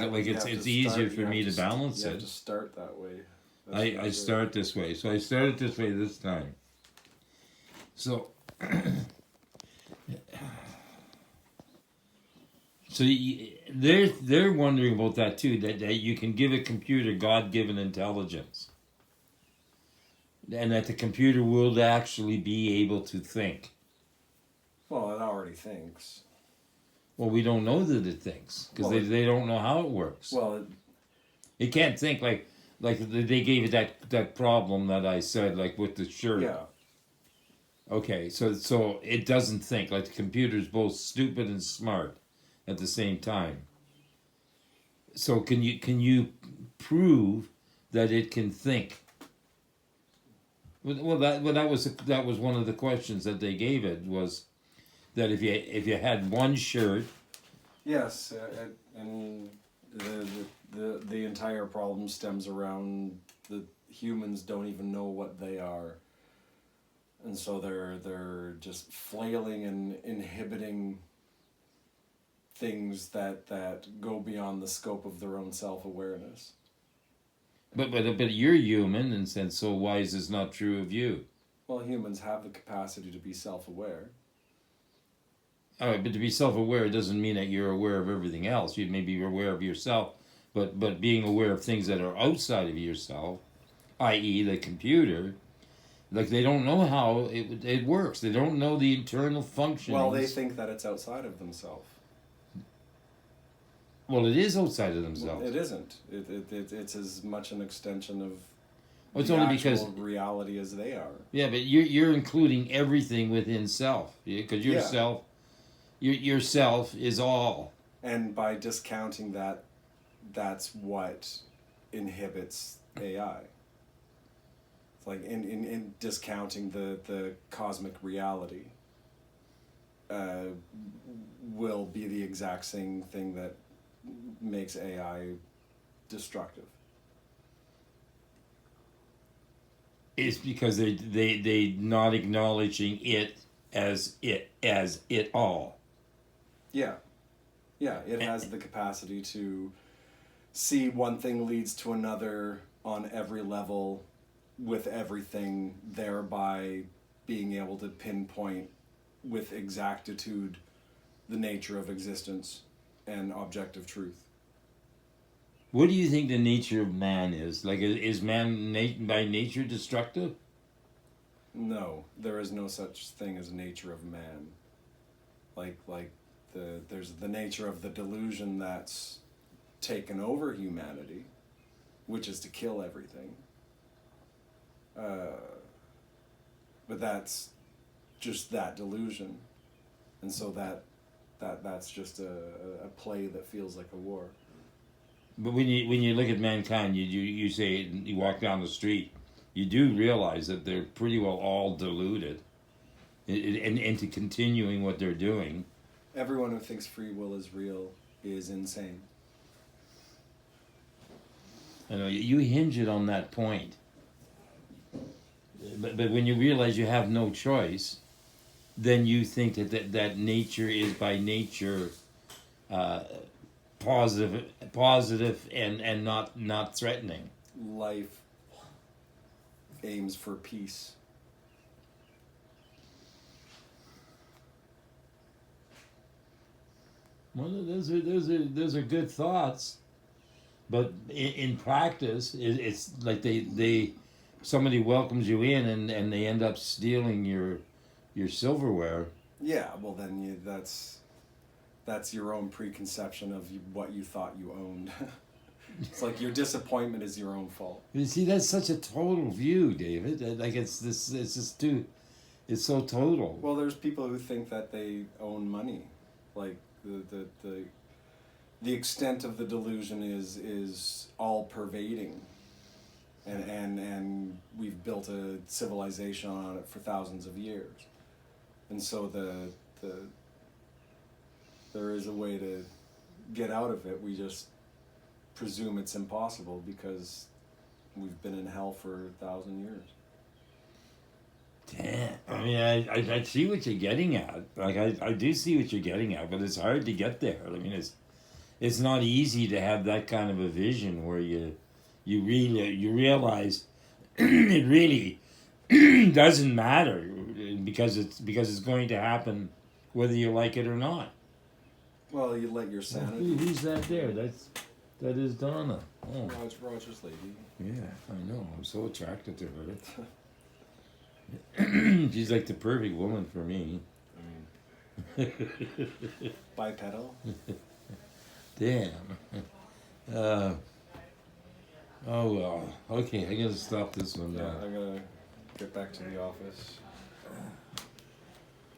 like it's easier for me to balance it. You have it. to start that way. I start this way, so I started this way this time. So, they're wondering about that too. That you can give a computer God-given intelligence, and that the computer will actually be able to think. Well, it already thinks. Well, we don't know that it thinks because they don't know how it works. Well, it can't think like they gave it that problem that I said, like with the shirt. Yeah. Okay, so it doesn't think. Like the computer's both stupid and smart at the same time. So can you prove that it can think? Well, that was one of the questions that they gave it, was that if you had one shirt. Yes, and the entire problem stems around the humans don't even know what they are. And so they're just flailing and inhibiting things that go beyond the scope of their own self-awareness. But you're human, and so why is this not true of you? Well, humans have the capacity to be self-aware. All right, but to be self-aware doesn't mean that you're aware of everything else. You may be aware of yourself, but being aware of things that are outside of yourself, i.e. the computer. Like, they don't know how it works. They don't know the internal functions. Well, they think that it's outside of themselves. Well, it is outside of themselves. It isn't. It's as much an extension of it's only because reality as they are. Yeah, but you're including everything within self. Because yourself, yourself is all. And by discounting that, that's what inhibits AI. It's like in discounting the cosmic reality will be the exact same thing that makes AI destructive. It's because they not acknowledging it as it all. Yeah. Yeah, it has the capacity to see one thing leads to another on every level with everything, thereby being able to pinpoint with exactitude the nature of existence and objective truth. What do you think the nature of man is? Like, is man by nature destructive? No, there is no such thing as nature of man. There's the nature of the delusion that's taken over humanity, which is to kill everything. But that's just that delusion, and so that's just a play that feels like a war. But when you look at mankind, you say, you walk down the street, you do realize that they're pretty well all deluded into continuing what they're doing. Everyone who thinks free will is real is insane. I know you hinge it on that point. But when you realize you have no choice, then you think that nature is by nature positive and not threatening. Life aims for peace. Well, those are good thoughts, but in practice, it's like somebody welcomes you in and they end up stealing your silverware. Yeah, well then that's your own preconception of what you thought you owned. It's like your disappointment is your own fault. You see, that's such a total view, David. Like it's so total. Well, there's people who think that they own money, like the extent of the delusion is all pervading, and we've built a civilization on it for thousands of years, and so there is a way to get out of it. We just presume it's impossible because we've been in hell for 1,000 years. Damn. I mean, I see what you're getting at. Like, I do see what you're getting at, but it's hard to get there. I mean, it's not easy to have that kind of a vision where you realize it really doesn't matter because it's going to happen whether you like it or not. Well, you let your sanity. Who's that there? That is Donna. Oh, Roger's lady. yeah, I know. I'm so attracted to her. She's like the perfect woman for me. I mean, bipedal. Damn. Oh well. Okay, I gotta stop this one Yeah, now. I'm gonna get back to the office.